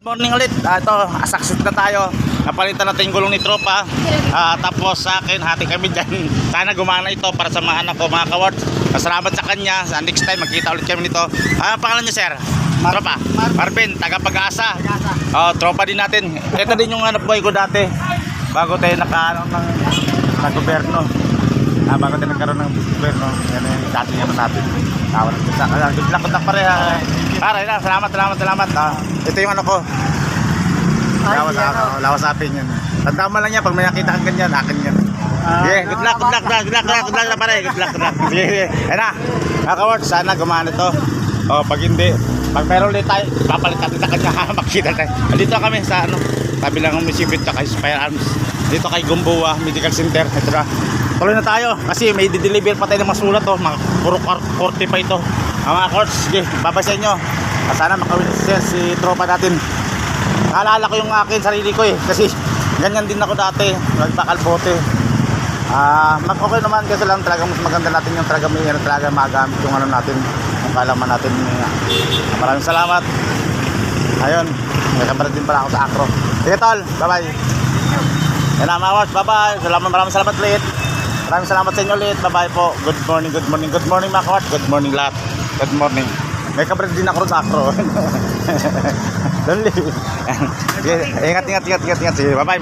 Morning ulit, ito, success na tayo. Napalitan natin yung gulong ni tropa. Tapos sa akin, hati kami dyan. Sana gumana ito para sa mga anak ko, mga kawards. Salamat sa kanya. Sa next time, magkita ulit kami nito. Pangalan niyo, sir? Tropa? Marvin, taga Pag-asa. Tropa din natin. Ito din yung hanap buhay ko dati. Bago tayo nag-gobyerno. Bago tayo nagkaroon ng gobyerno. Yan yung dating ano natin. Good luck pa rin. Pare na, salamat. Ito yung ano ko. Lawas atin yan. Tandaan mo lang yan, pag may nakita kang ganyan, akin yan. Good luck na pare. Good luck. Sige. Ayan na. Mga sana gumana ito. Pag hindi, pag meron ulit tayo, papalit natin sa kanya. Makita tayo. Dito kami sa tabi lang ng munisipyo at kay Firearms. Dito kay Gumboa Medical Center. Ito na. Tuloy na tayo kasi may di-deliver pa tayo ng masulat. Mga puro 40 pa ito. Mga courts, sige, babay sa inyo. Sana makawin si tropa natin. Naalala ko yung akin sarili ko kasi ganyan din ako dati, nagpakalbote. Okay naman kasi lang talaga mas maganda natin yung talaga may talaga magamit yung ano natin, yung kalaman natin. Maraming salamat. Ayun, may kapalit din pala ako sa Acro. Sige tol, bye bye. Yan na mga courts, bye bye. Maraming salamat ulit. Maraming salamat sa inyo ulit. Bye bye po. Good morning mga courts. Good morning lahat. Good morning. May kabred din ako sa Acro. Dali. Ingat. Sige, bye-bye.